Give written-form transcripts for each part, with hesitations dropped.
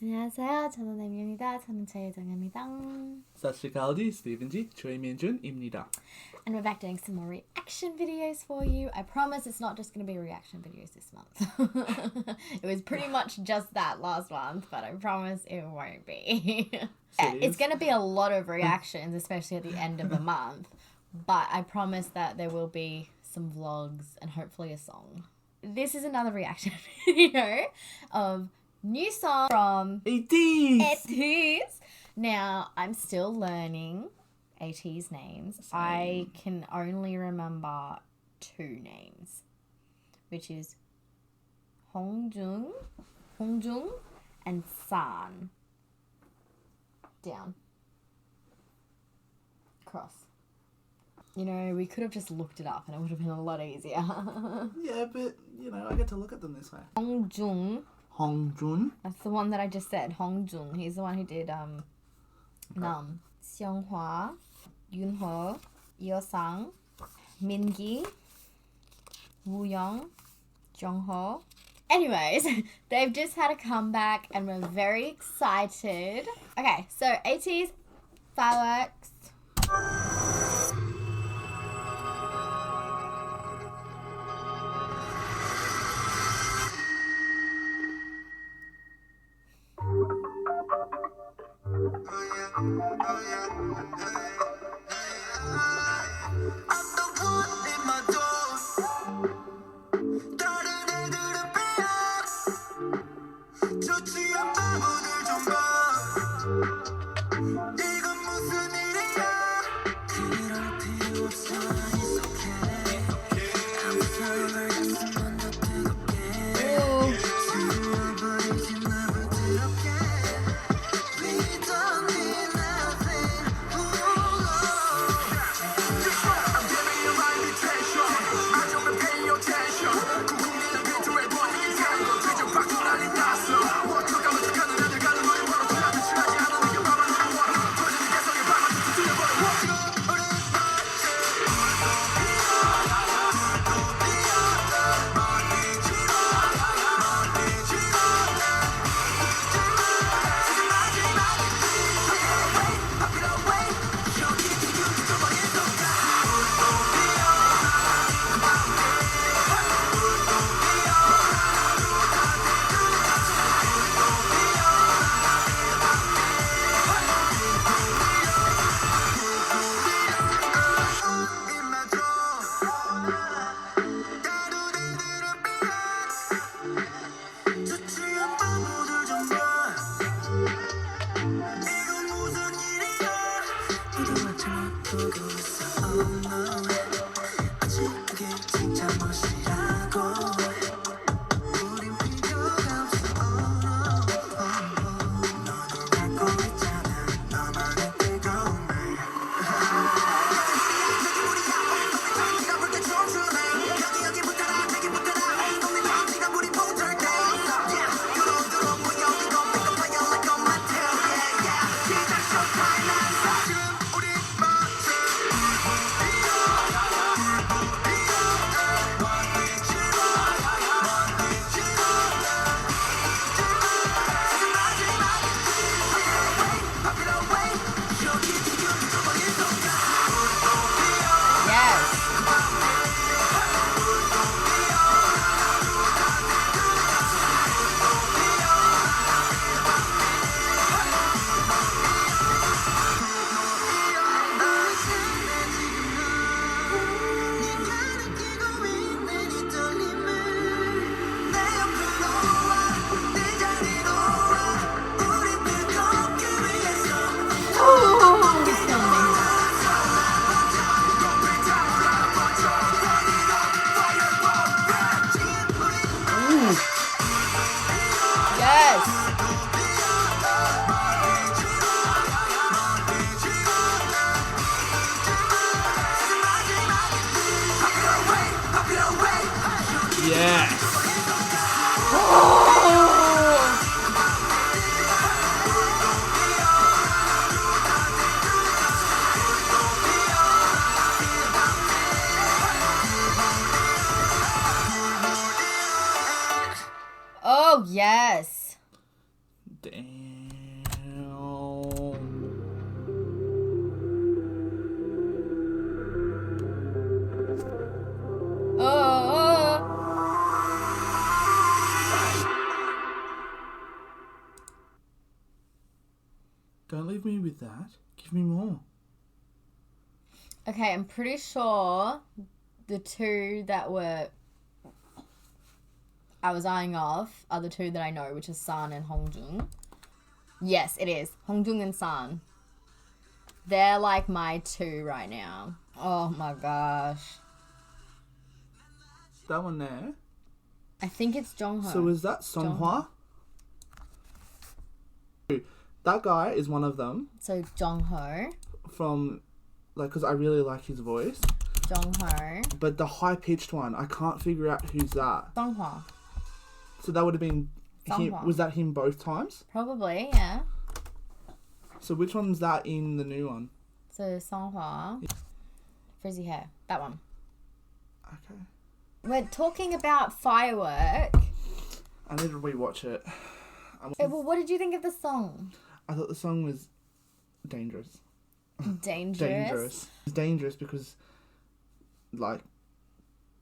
안녕하세요. 저는 에미입니다. 저는 최유정입니다. 사시카우디 스티븐지 최민준입니다. And we're back doing some more reaction videos for you. I promise it's not just going to be reaction videos this month. It was pretty much just that last month, but I promise it won't be. It's going to be a lot of reactions, especially at the end of the month. But I promise that there will be some vlogs and hopefully a song. This is another reaction video of new song from ATEEZ! ATEEZ. Now, I'm still learning ATEEZ names. Same. I can only remember two names, which is Hongjung and San. Down. Cross. You know, we could have just looked it up and it would have been a lot easier. Yeah, but, you know, I get to look at them this way. Hongjung. Hongjun. That's the one that I just said. Hongjun. He's the one who did Numb. Seonghwa, Yoonho, Yeosang, Mingi, Wooyoung, Jongho. Anyways, they've just had a comeback and we're very excited. Okay, so ATEEZ fireworks. Yes! Oh, yes. Damn. Oh. Don't leave me with that. Give me more. Okay, I'm pretty sure the two that I was eyeing off are the two that I know, which is San and Hongjung. Yes, it is. Hongjung and San. They're like my two right now. Oh my gosh. That one there. I think it's Jongho. So is that Songhwa? That guy is one of them. So Jongho. From, like, because I really like his voice. Jongho. But the high-pitched one, I can't figure out who's that. Songhwa. So that would have been him. Songhwa. Was that him both times? Probably, yeah. So which one's that in the new one? So Songhwa. Frizzy hair. That one. Okay. We're talking about Firework. I need to rewatch it. Well, what did you think of the song? I thought the song was dangerous. Dangerous. It's dangerous because, like,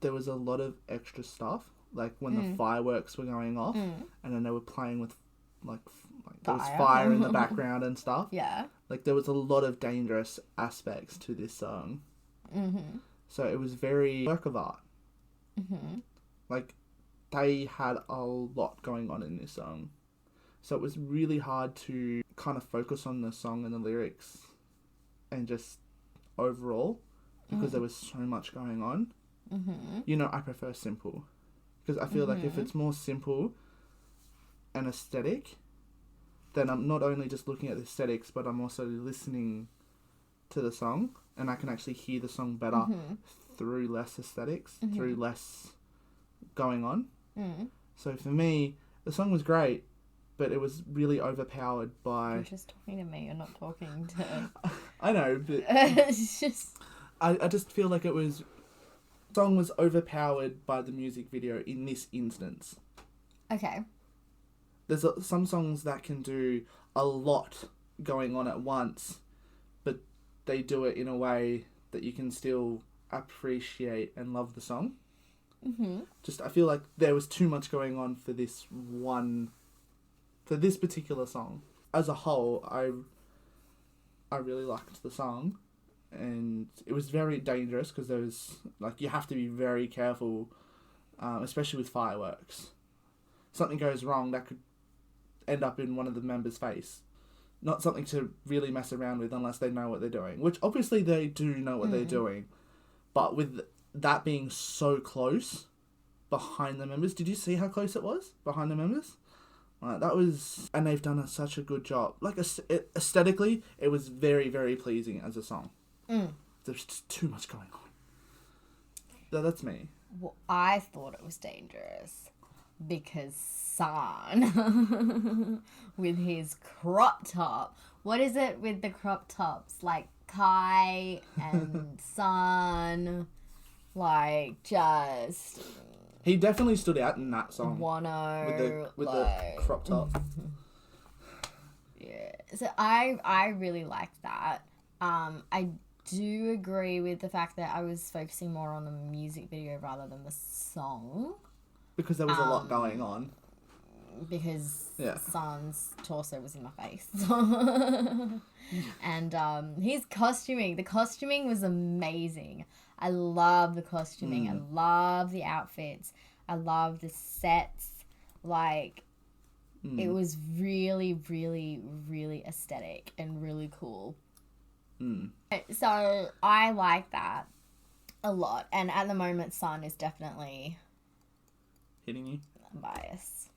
there was a lot of extra stuff. Like, when the fireworks were going off, and then they were playing with, like there was fire in the background and stuff. Yeah. Like, there was a lot of dangerous aspects to this song. Mm-hmm. So it was very work of art. Mm-hmm. Like, they had a lot going on in this song. So it was really hard to kind of focus on the song and the lyrics and just overall because there was so much going on. Mm-hmm. You know, I prefer simple because I feel like if it's more simple and aesthetic, then I'm not only just looking at the aesthetics, but I'm also listening to the song and I can actually hear the song better through less aesthetics, through less going on. So for me, the song was great, but it was really overpowered by... You're just talking to me, you're not talking to... I know, but... It's just... I just feel like it was... The song was overpowered by the music video in this instance. Okay. There's some songs that can do a lot going on at once, but they do it in a way that you can still appreciate and love the song. Mm-hmm. Just, I feel like there was too much going on for this particular song. As a whole, I really liked the song, and it was very dangerous because there was, like, you have to be very careful, especially with fireworks. Something goes wrong that could end up in one of the members' face. Not something to really mess around with unless they know what they're doing, which obviously they do know what they're doing, but with that being so close behind the members, did you see how close it was behind the members? That was, and they've done such a good job. Like, aesthetically, it was very, very pleasing as a song. There's just too much going on. That's me. Well, I thought it was dangerous because San, with his crop top. What is it with the crop tops? Like Kai and San, like, just... He definitely stood out in that song. Wano, with like... the crop top. Yeah. So I really liked that. I do agree with the fact that I was focusing more on the music video rather than the song. Because there was a lot going on. Because San's torso was in my face. And his costuming. The costuming was amazing. I love the costuming. I love the outfits. I love the sets. Like, it was really, really, really aesthetic and really cool. So I like that a lot. And at the moment, San is definitely... hitting you? Bias.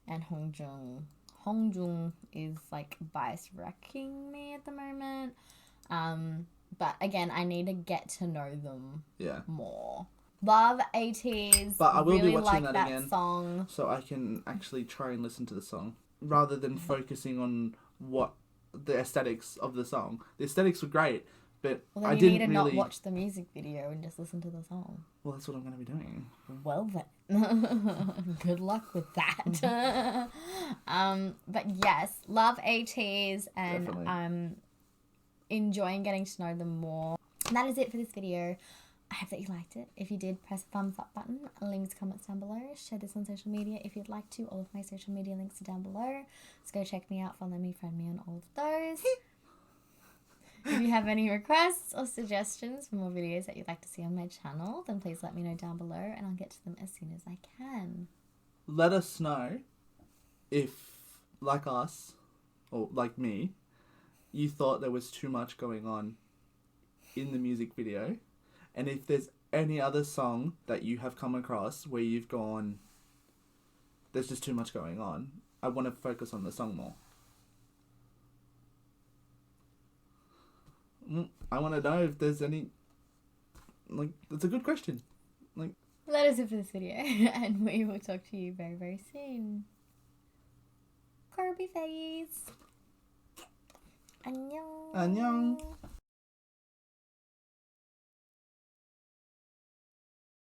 And Hongjung is, like, bias wrecking me at the moment. But again, I need to get to know them more. Love ATEEZ. But I will really be watching like that again, song. so I can actually try and listen to the song rather than focusing on what the aesthetics of the song. The aesthetics were great, But Well, then I you didn't need to really... not watch the music video and just listen to the song. Well, that's what I'm going to be doing. Well then, good luck with that. But yes, love ATEEZ, and Definitely. I'm enjoying getting to know them more. And that is it for this video. I hope that you liked it. If you did, press the thumbs up button. Links, comments down below. Share this on social media if you'd like to. All of my social media links are down below. So go check me out, follow me, friend me on all of those. If you have any requests or suggestions for more videos that you'd like to see on my channel, then please let me know down below and I'll get to them as soon as I can. Let us know if, like us, or like me, you thought there was too much going on in the music video. And if there's any other song that you have come across where you've gone, there's just too much going on, I want to focus on the song more. I want to know if there's any... Like, that's a good question. Like, That is it for this video, and we will talk to you very, very soon. Corby face. Annyeong. 안녕.